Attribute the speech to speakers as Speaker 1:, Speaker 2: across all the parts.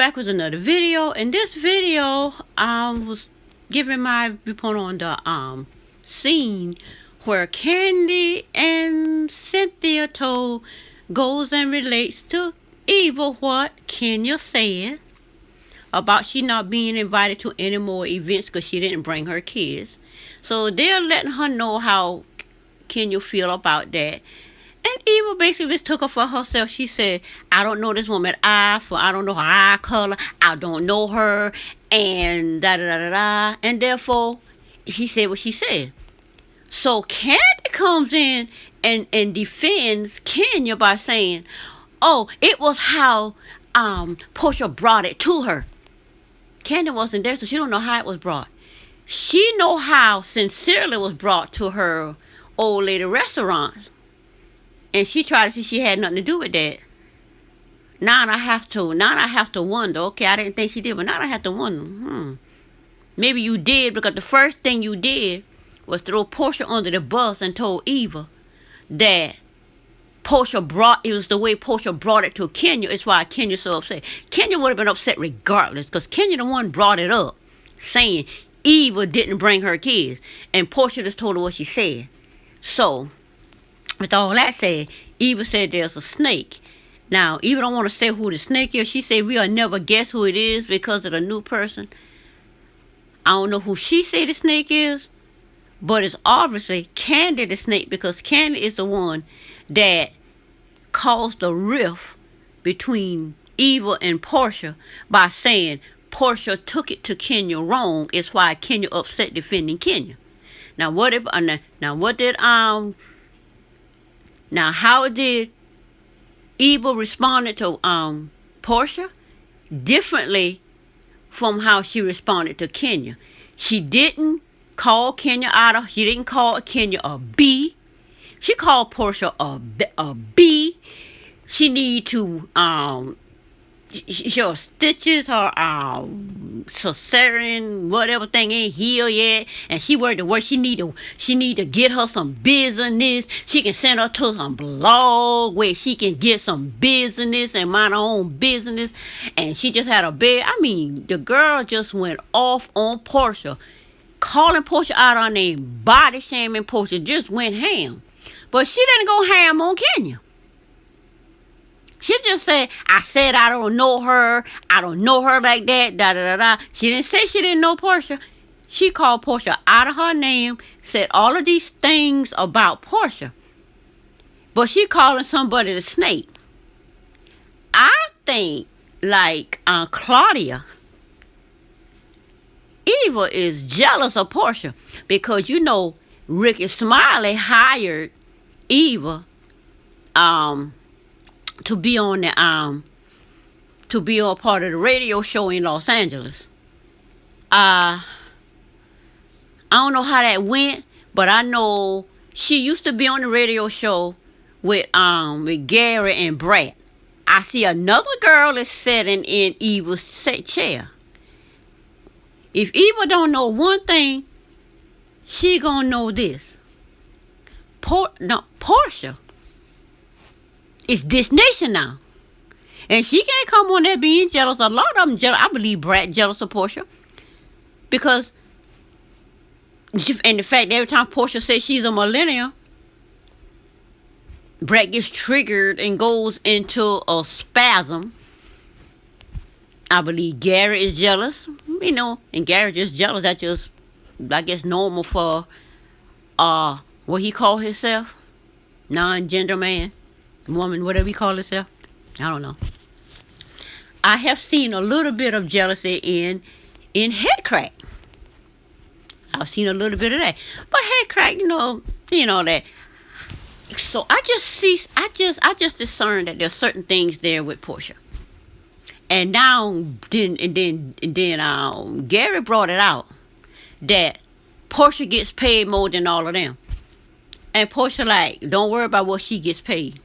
Speaker 1: back with another video. In this video, was giving my report on the scene where Candy and Cynthia told goes and relates to Eva what Kenya said about she not being invited to any more events because she didn't bring her kids. So they're letting her know how Kenya feel about that. And Eva basically just took her for herself. She said, I don't know this woman I don't know her eye color. I don't know her. And da-da-da-da-da. And therefore, she said what she said. So Candy comes in and defends Kenya by saying, oh, it was how Porsha brought it to her. Candy wasn't there, so she don't know how it was brought. She know how sincerely it was brought to her old lady restaurants. And she tried to say she had nothing to do with that. Now I have to wonder. Okay, I didn't think she did, but now I have to wonder. Maybe you did, because the first thing you did was throw Porsha under the bus and told Eva that it was the way Porsha brought it to Kenya. It's why Kenya's so upset. Kenya would have been upset regardless, because Kenya the one brought it up, saying Eva didn't bring her kids. And Porsha just told her what she said. So, with all that said, Eva said there's a snake. Now, Eva don't want to say who the snake is. She said we'll never guess who it is because of the new person. I don't know who she said the snake is, but it's obviously Candy the snake, because Candy is the one that caused the rift between Eva and Porsha by saying Porsha took it to Kenya wrong. It's why Kenya upset defending Kenya. Now how did Eva responded to Porsha? Differently from how she responded to Kenya. She didn't call Kenya she didn't call Kenya a B. She called Porsha a B. She need to her stitches, her cesarean, whatever thing ain't healed yet, and she worried the worst. She need to get her some business. She can send her to some blog where she can get some business and mind her own business. And she just had a bed. I mean, the girl just went off on Porsha, calling Porsha out her name, body shaming Porsha, just went ham. But she didn't go ham on Kenya. She just said, I said I don't know her. I don't know her like that. Da-da-da-da. She didn't say she didn't know Porsha. She called Porsha out of her name, said all of these things about Porsha. But she calling somebody the snake. I think, like Claudia, Eva is jealous of Porsha. Because, you know, Ricky Smiley hired Eva to be on the to be a part of the radio show in Los Angeles. I don't know how that went, but I know she used to be on the radio show with Gary and Brad. I see another girl is sitting in Eva's chair. If Eva don't know one thing, she gonna know this. Porsha is this nation now. And she can't come on there being jealous. A lot of them jealous. I believe Brad jealous of Porsha. Because, and the fact that every time Porsha says she's a millennial, Brad gets triggered and goes into a spasm. I believe Gary is jealous. You know, and Gary just jealous. That's just, I guess, normal for what he call himself. Non-gender man. Woman, whatever he call himself. I don't know. I have seen a little bit of jealousy in Headcrack. I've seen a little bit of that. But Headcrack, you know that. So I just discern that there's certain things there with Porsha. And now then Gary brought it out that Porsha gets paid more than all of them. And Porsha like, don't worry about what she gets paid.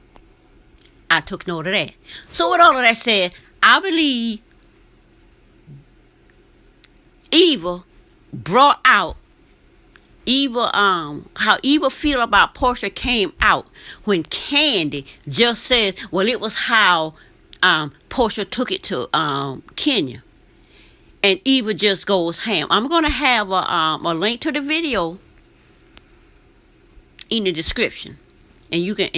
Speaker 1: I took note of that. So with all of that said, I believe Eva brought out how Eva feel about Porsha came out when Candy just says, well, it was how Porsha took it to Kenya, and Eva just goes ham. I'm gonna have a link to the video in the description, and you can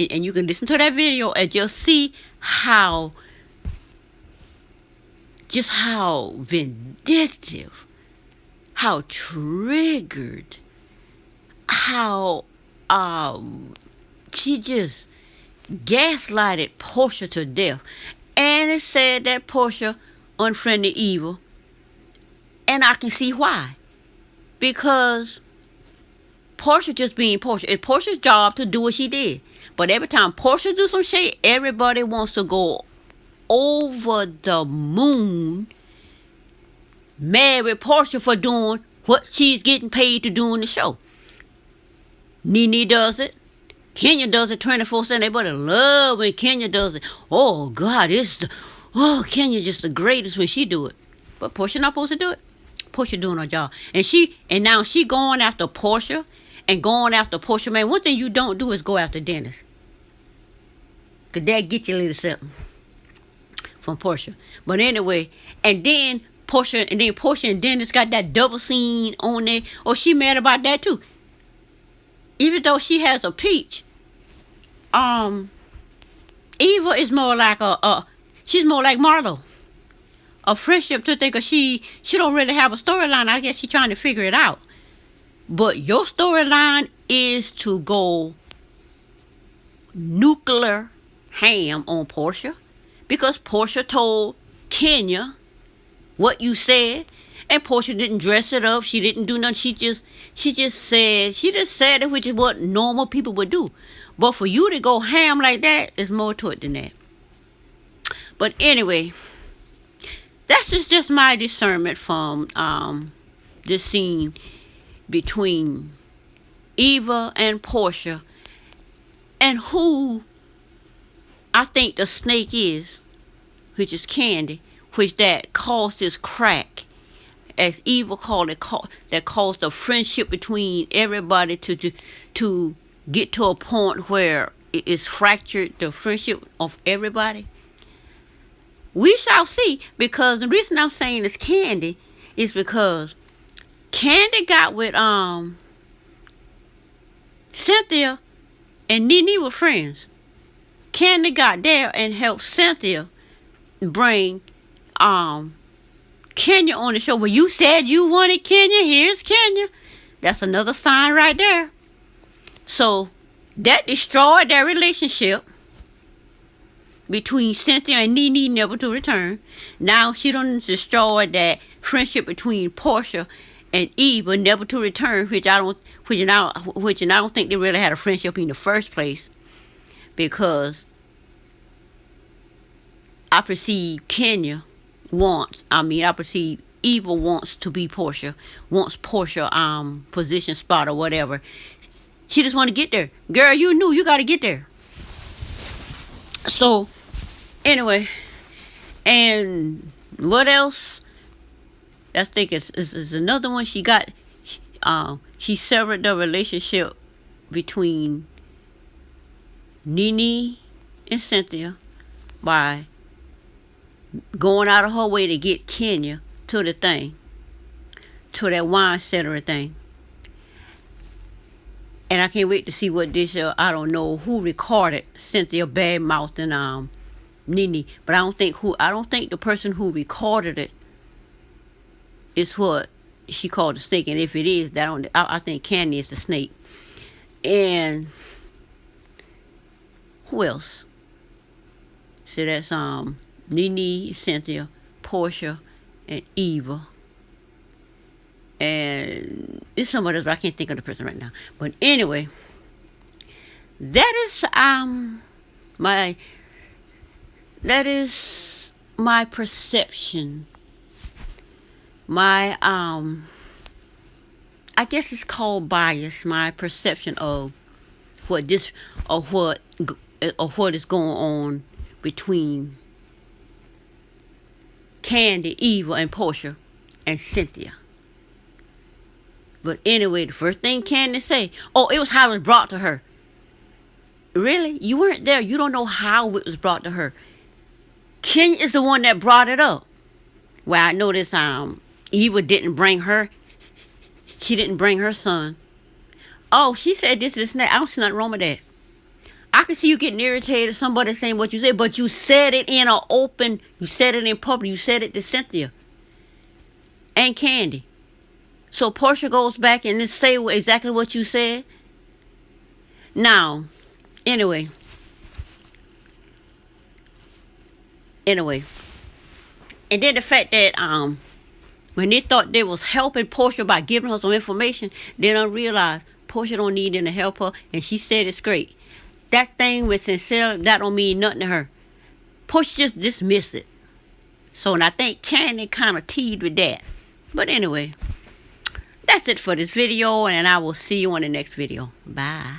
Speaker 1: listen to that video and just see how vindictive, how triggered, how she just gaslighted Porsha to death. And it said that Porsha unfriended Eva, and I can see why. Because Porsha just being Porsha. It's Porsha's job to do what she did. But every time Porsha do some shit, everybody wants to go over the moon mad with Porsha for doing what she's getting paid to do in the show. Nene does it. Kenya does it 24/7. Everybody love when Kenya does it. Oh God, Kenya just the greatest when she do it. But Porsha not supposed to do it. Porsha doing her job. And now she going after Porsha and going after Porsha. Man, one thing you don't do is go after Dennis. Cause that get you a little something from Porsha. But anyway, and then Porsha and Dennis got that double scene on there. Oh, she mad about that too. Even though she has a peach, Eva is more like she's more like Marlo. A friendship to think, 'cause she don't really have a storyline. I guess she's trying to figure it out. But your storyline is to go nuclear ham on Porsha, because Porsha told Kenya what you said, and Porsha didn't dress it up. She didn't do nothing. She just said it, which is what normal people would do. But for you to go ham like that, there's more to it than that. But anyway, that's just my discernment from this scene between Eva and Porsha, and who I think the snake is, which is Candy, which that caused this crack, as Eva called it, that caused a friendship between everybody to get to a point where it is fractured, the friendship of everybody. We shall see, because the reason I'm saying it's Candy is because Candy got with Cynthia, and Nene were friends. Candy got there and helped Cynthia bring Kenya on the show. Well, you said you wanted Kenya. Here's Kenya. That's another sign right there. So that destroyed their relationship between Cynthia and Nene, never to return. Now she done destroyed that friendship between Porsha and Eva, never to return, which I don't think they really had a friendship in the first place, because I perceive Eva wants to be Porsha, wants Porsha position, spot, or whatever. She just want to get there. Girl, you knew you got to get there. So anyway, and what else? I think it's another one. She severed the relationship between Nene and Cynthia by going out of her way to get Kenya to the thing, to that wine center thing. And I can't wait to see what this, I don't know who recorded Cynthia bad-mouthing Nene, but I don't think the person who recorded it is what she called the snake. And if it is, I think Candy is the snake. And who else? So that's Nene, Cynthia, Porsha, and Eva. And it's somebody else, but I can't think of the person right now. But anyway, that is my perception. My I guess it's called bias. My perception of what is going on between Candy, Eva, and Porsha, and Cynthia. But anyway, the first thing Candy say, it was how it was brought to her. Really? You weren't there. You don't know how it was brought to her. Kenya is the one that brought it up. Well, I noticed Eva didn't bring her. She didn't bring her son. Oh, she said this, and that. I don't see nothing wrong with that. I can see you getting irritated, somebody saying what you said, but you said it in an open, you said it in public, you said it to Cynthia and Candy. So Porsha goes back and just say exactly what you said. Now, anyway. And then the fact that when they thought they was helping Porsha by giving her some information, they don't realize Porsha don't need them to help her, and she said it's great. That thing with sincere, that don't mean nothing to her. Porsha just dismissed it. So, and I think Candy kind of teed with that. But anyway, that's it for this video, and I will see you on the next video. Bye.